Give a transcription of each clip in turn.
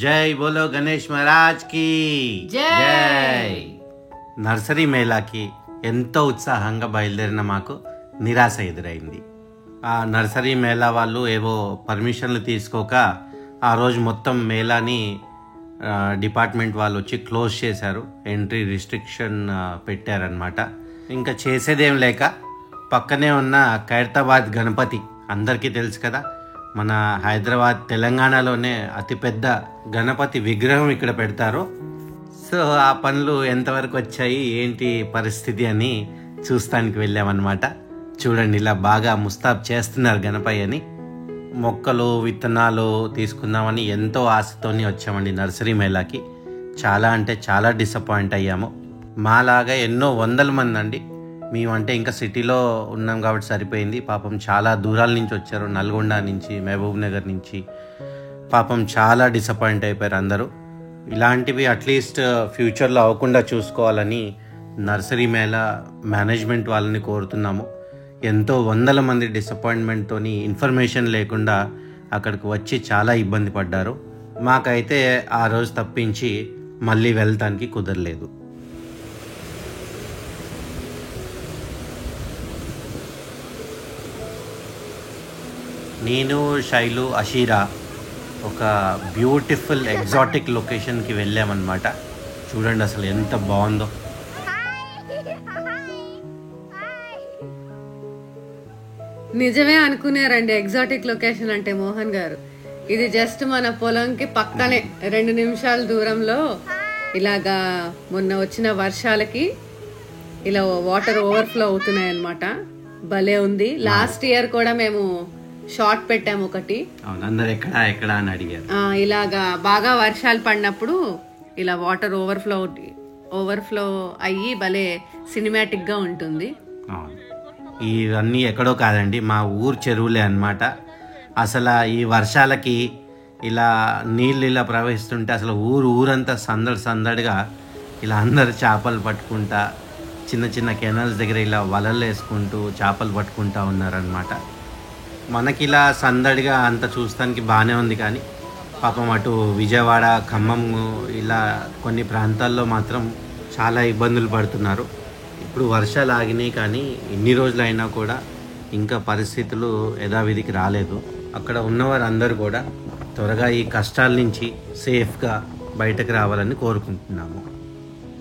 జై బోలో గణేష్ మహారాజ్ కి జై. నర్సరీ మేళాకి ఎంతో ఉత్సాహంగా బయలుదేరిన మాకు నిరాశ ఎదురైంది. ఆ నర్సరీ మేళా వాళ్ళు ఏవో పర్మిషన్లు తీసుకోక ఆ రోజు మొత్తం మేళాని డిపార్ట్మెంట్ వాళ్ళు వచ్చి క్లోజ్ చేశారు. ఎంట్రీ రిస్ట్రిక్షన్ పెట్టారనమాట. ఇంకా చేసేదేం లేక పక్కనే ఉన్న ఖైరతాబాద్ గణపతి అందరికీ తెలుసు కదా, మన హైదరాబాద్ తెలంగాణలోనే అతిపెద్ద గణపతి విగ్రహం ఇక్కడ పెడతారు. సో ఆ పనులు ఎంతవరకు వచ్చాయి ఏంటి పరిస్థితి అని చూస్తానికి వెళ్ళామన్నమాట. చూడండి, ఇలా బాగా ముస్తాబ్ చేస్తున్నారు గణపయ్యని. మొక్కలు విత్తనాలు తీసుకుందామని ఎంతో ఆశతోని వచ్చామండి నర్సరీ మేళాకి. చాలా అంటే చాలా డిసప్పాయింట్ అయ్యాము. మాలాగా ఎన్నో వందల మంది అండి. మేమంటే ఇంకా సిటీలో ఉన్నాం కాబట్టి సరిపోయింది. పాపం చాలా దూరాల నుంచి వచ్చారు, నల్గొండ నుంచి, మహబూబ్ నగర్ నుంచి. పాపం చాలా డిసప్పాయింట్ అయిపోయారు అందరూ. ఇలాంటివి అట్లీస్ట్ ఫ్యూచర్లో అవ్వకుండా చూసుకోవాలని నర్సరీ మేళా మేనేజ్మెంట్ వాళ్ళని కోరుతున్నాము. ఎంతో వందల మంది డిసప్పాయింట్మెంట్తో ఇన్ఫర్మేషన్ లేకుండా అక్కడికి వచ్చి చాలా ఇబ్బంది పడ్డారు. మాకైతే ఆ రోజు తప్పించి మళ్ళీ వెళ్తానికి కుదరలేదు. నేను, శైలు, అషీరా ఒక బ్యూటిఫుల్ ఎగ్జాటిక్ లొకేషన్కి వెళ్ళామన్నమాట. చూడండి అసలు ఎంత బాగుందో. నిజమే అనుకున్నారండి ఎగ్జాటిక్ లొకేషన్ అంటే మోహన్ గారు. ఇది జస్ట్ మన పొలంకి పక్కనే 2 నిమిషాల దూరంలో. ఇలాగా మొన్న వచ్చిన వర్షాలకి ఇలా వాటర్ ఓవర్ఫ్లో అవుతున్నాయి అన్నమాట. భలే ఉంది. లాస్ట్ ఇయర్ కూడా మేము షార్ట్ పెట్టాము ఒకటి. అందరు ఎక్కడ అని అడిగారు. ఇలాగా బాగా వర్షాలు పడినప్పుడు ఇలా వాటర్ ఓవర్ఫ్లో అయ్యి భలే సినిమాటిక్ గా ఉంటుంది. ఇవన్నీ ఎక్కడో కాదండి, మా ఊరు చెరువులే అన్నమాట. అసలు ఈ వర్షాలకి ఇలా నీళ్ళు ఇలా ప్రవహిస్తుంటే అసలు ఊరంతా సందడిగా ఇలా అందరు చేపలు పట్టుకుంటా చిన్న చిన్న కెనాల్స్ దగ్గర ఇలా వలలు వేసుకుంటూ చేపలు పట్టుకుంటా ఉన్నారనమాట. మనకి ఇలా సందడిగా అంత చూస్తానికి బాగానే ఉంది, కానీ పాపం అటు విజయవాడ, ఖమ్మం ఇలా కొన్ని ప్రాంతాల్లో మాత్రం చాలా ఇబ్బందులు పడుతున్నారు. ఇప్పుడు వర్షాలు ఆగినాయి, కానీ ఇన్ని రోజులైనా కూడా ఇంకా పరిస్థితులు యథావిధికి రాలేదు. అక్కడ ఉన్నవారు అందరూ కూడా త్వరగా ఈ కష్టాల నుంచి సేఫ్గా బయటకు రావాలని కోరుకుంటున్నాము.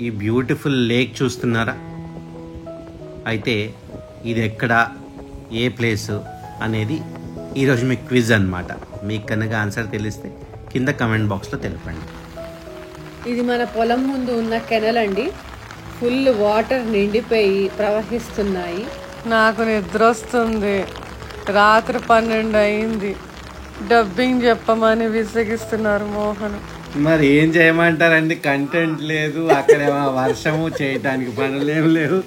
ఈ బ్యూటిఫుల్ లేక్ చూస్తున్నారా? అయితే ఇది ఎక్కడ, ఏ ప్లేసు అనేది ఈరోజు మీకు క్విజ్ అన్నమాట. మీకు కనుక ఆన్సర్ తెలిస్తే కింద కమెంట్ బాక్స్లో తెలపండి. ఇది మన పొలం ముందు ఉన్న కెనల్ అండి. ఫుల్ వాటర్ నిండిపోయి ప్రవహిస్తున్నాయి. నాకు నిద్ర వస్తుంది. రాత్రి 12 అయింది. డబ్బింగ్ చెప్పమని విసిగిస్తున్నారు మోహన్. మరి ఏం చేయమంటారండి? కంటెంట్ లేదు, అక్కడ వర్షము, చేయటానికి పనులేం లేవు.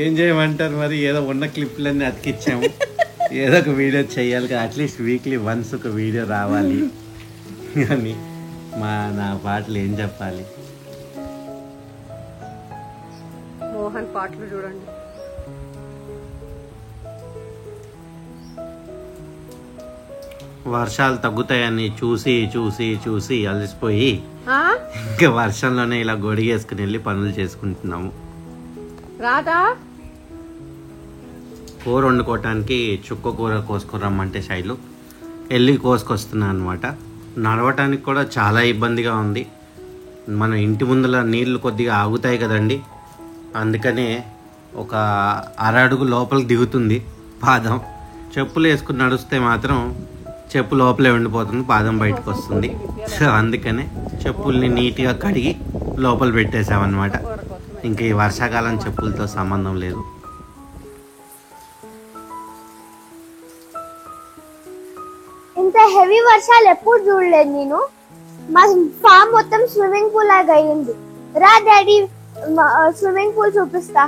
ఏం చేయమంటారు? మరి ఏదో ఉన్న క్లిప్లన్నీ అతికిచ్చాము. ఏదో ఒక వీడియో చేయాలి కదా, అట్లీస్ట్ వీక్లీ వన్స్ ఒక వీడియో రావాలి. కానీ నా పాటలు ఏం చెప్పాలి? మోహన్ పాటలు చూడండి. వర్షాలు తగ్గుతాయని చూసి అలసిపోయి ఇంకా వర్షంలోనే ఇలా గొడిగేసుకుని వెళ్ళి పనులు చేసుకుంటున్నాము. రాదా కూర వండుకోవటానికి చుక్క కూర కోసుకురమ్మంటే శైలు వెళ్ళి కోసుకొస్తున్నా అనమాట. నడవటానికి కూడా చాలా ఇబ్బందిగా ఉంది. మన ఇంటి ముందర నీళ్లు కొద్దిగా ఆగుతాయి కదండి, అందుకనే ఒక 1/2 అడుగు లోపలికి దిగుతుంది పాదం. చెప్పులు వేసుకుని నడుస్తే మాత్రం చెప్పు లోపలే ఉండిపోతుంది, పాదం బయటకు వస్తుంది. సో అందుకనే చెప్పుల్ని నీట్గా కడిగి లోపల పెట్టేసామన్నమాట. ఇంకా ఈ వర్షాకాలం చెప్పులతో సంబంధం లేదు. ఇంత హెవీ వర్షాలు ఎప్పుడు చూడలేదు నేను. మా ఫామ్ మొత్తం స్విమ్మింగ్ పూల్ లాగా అయింది. రా డాడీ, స్విమ్మింగ్ పూల్ చూపిస్తా.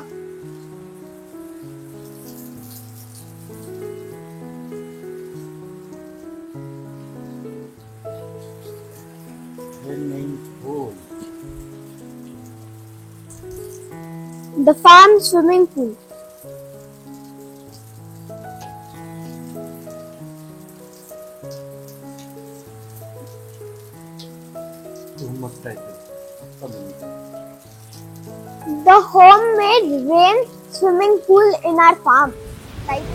The farm swimming pool. The homemade rain swimming pool in our farm. Like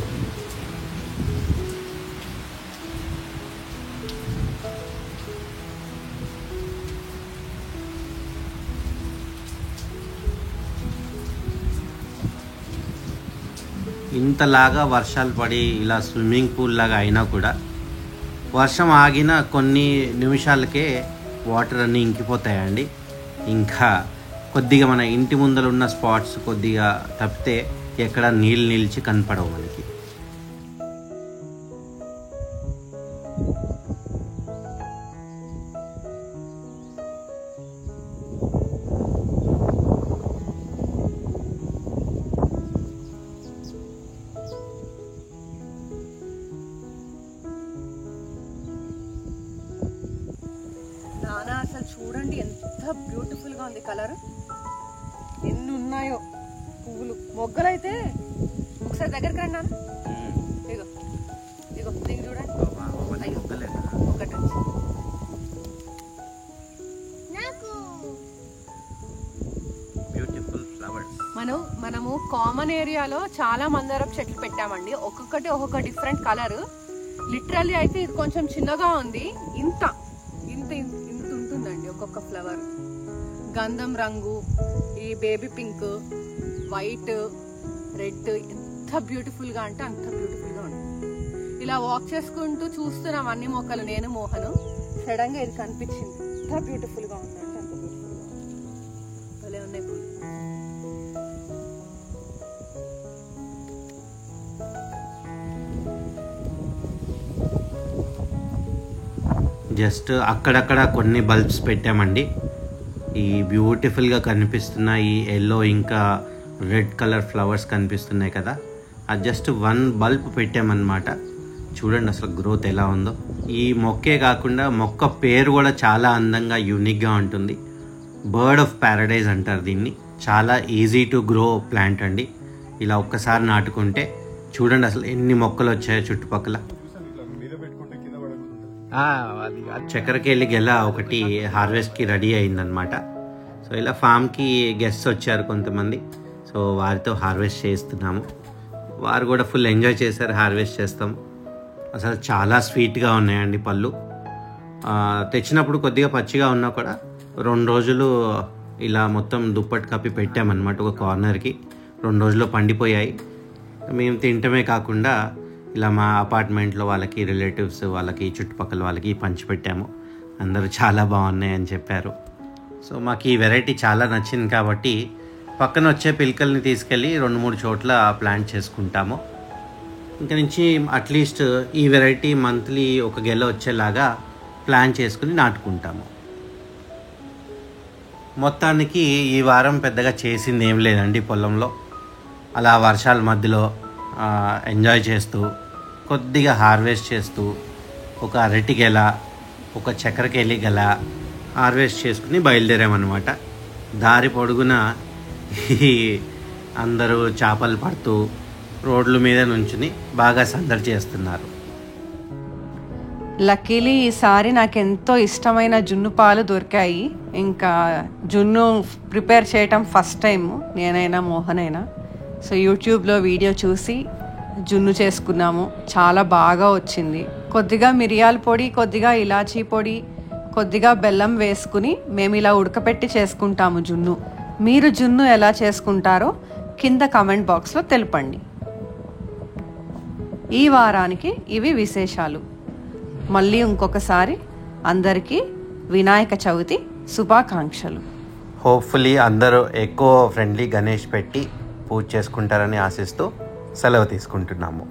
ఇంతలాగా వర్షాలు పడి ఇలా స్విమ్మింగ్ పూల్ లాగా అయినా కూడా వర్షం ఆగిన కొన్ని నిమిషాలకే వాటర్ అన్నీ ఇంకిపోతాయండి. ఇంకా కొద్దిగా మన ఇంటి ముందర ఉన్న స్పాట్స్ కొద్దిగా తప్పితే ఎక్కడ నీళ్ళు నిలిచి కనపడవు మనకి. నానా అసలు చూడండి ఎంత బ్యూటిఫుల్ గా ఉంది కలర్. ఎన్ని ఉన్నాయో పువ్వులు, మొగ్గలైతే ఒకసారి దగ్గరికి రండి నాన్న. ఇగో ఇగో దిగి చూడండి. ఒకటి బ్యూటిఫుల్ ఫ్లవర్స్. మనము కామన్ ఏరియాలో చాలా మందారపు చెట్లు పెట్టామండి. ఒక్కొక్కటి ఒక్కొక్క డిఫరెంట్ కలర్. లిటరల్లీ అయితే ఇది కొంచెం చిన్నగా ఉంది. ఇంత ఇంత ఇంత ఉంటుందండి ఒక్కొక్క ఫ్లవర్. గంధం రంగు, ఈ బేబీ పింక్, వైట్, రెడ్ ఎంత బ్యూటిఫుల్ గా అంటే అంత బ్యూటిఫుల్ గా ఉంది. ఇలా వాక్ చేసుకుంటూ చూస్తున్నాం అన్ని మొక్కలు, నేను మోహను. సడన్ గా ఇది కనిపించింది. ఎంత బ్యూటిఫుల్ గా ఉందంటే అంత బ్యూటిఫుల్ గా భలే ఉన్నాయి పూలు. జస్ట్ అక్కడక్కడ కొన్ని బల్బ్స్ పెట్టామండి. ఈ బ్యూటిఫుల్గా కనిపిస్తున్న ఈ ఎల్లో ఇంకా రెడ్ కలర్ ఫ్లవర్స్ కనిపిస్తున్నాయి కదా, అది జస్ట్ 1 బల్బ్ పెట్టామన్నమాట. చూడండి అసలు గ్రోత్ ఎలా ఉందో. ఈ మొక్కే కాకుండా మొక్క పేరు కూడా చాలా అందంగా యూనిక్గా ఉంటుంది. బర్డ్ ఆఫ్ ప్యారడైజ్ అంటారు దీన్ని. చాలా ఈజీ టు గ్రో ప్లాంట్ అండి. ఇలా ఒక్కసారి నాటుకుంటే చూడండి అసలు ఎన్ని మొక్కలు వచ్చాయో చుట్టుపక్కల. చక్కెరకేళి గెల ఒకటి హార్వెస్ట్కి రెడీ అయిందనమాట. సో ఇలా ఫామ్కి గెస్ట్స్ వచ్చారు కొంతమంది. సో వారితో హార్వెస్ట్ చేస్తున్నాము. వారు కూడా ఫుల్ ఎంజాయ్ చేశారు హార్వెస్ట్ చేస్తాము. అసలు చాలా స్వీట్గా ఉన్నాయండి పళ్ళు. తెచ్చినప్పుడు కొద్దిగా పచ్చిగా ఉన్నా కూడా 2 రోజులు ఇలా మొత్తం దుప్పటి కప్పి పెట్టామన్నమాట ఒక కార్నర్కి. 2 రోజుల్లో పండిపోయాయి. మేము తింటమే కాకుండా ఇలా మా అపార్ట్మెంట్లో వాళ్ళకి, రిలేటివ్స్ వాళ్ళకి, చుట్టుపక్కల వాళ్ళకి పంచిపెట్టాము. అందరూ చాలా బాగున్నాయి అని చెప్పారు. సో మాకు ఈ వెరైటీ చాలా నచ్చింది కాబట్టి పక్కన వచ్చే పిలకల్ని తీసుకెళ్ళి 2-3 చోట్ల ప్లాంట్ చేసుకుంటాము. ఇంక నుంచి అట్లీస్ట్ ఈ వెరైటీ మంత్లీ ఒక గెల వచ్చేలాగా ప్లాన్ చేసుకుని నాటుకుంటాము. మొత్తానికి ఈ వారం పెద్దగా చేసింది ఏం లేదండి పొలంలో. అలా వర్షాల మధ్యలో ఎంజాయ్ చేస్తూ, కొద్దిగా హార్వెస్ట్ చేస్తూ, ఒక అరటి గెల, ఒక చక్కెరకేళి గెల హార్వెస్ట్ చేసుకుని బయలుదేరామన్నమాట. దారి పొడుగున అందరూ చేపలు పడుతూ రోడ్ల మీద నుంచుని బాగా సందడి చేస్తున్నారు. లక్కీలీ ఈసారి నాకు ఎంతో ఇష్టమైన జున్ను పాలు దొరికాయి. ఇంకా జున్ను ప్రిపేర్ చేయటం ఫస్ట్ టైం నేనైనా మోహనైనా. సో యూట్యూబ్లో వీడియో చూసి జున్ను చేసుకున్నాము. చాలా బాగా వచ్చింది. కొద్దిగా మిరియాల పొడి, కొద్దిగా ఇలాచీ పొడి, కొద్దిగా బెల్లం వేసుకుని మేము ఇలా ఉడకపెట్టి చేసుకుంటాము జున్ను. మీరు జున్ను ఎలా చేసుకుంటారో కింద కామెంట్ బాక్స్లో తెలపండి. ఈ వారానికి ఇవి విశేషాలు. మళ్ళీ ఇంకొకసారి అందరికీ వినాయక చవితి శుభాకాంక్షలు. హోప్ఫుల్లీ అందరూ ఎక్కువ ఫ్రెండ్లీ గణేష్ పెట్టి పూజ చేసుకుంటారని ఆశిస్తూ సెలవు తీసుకుంటున్నాము.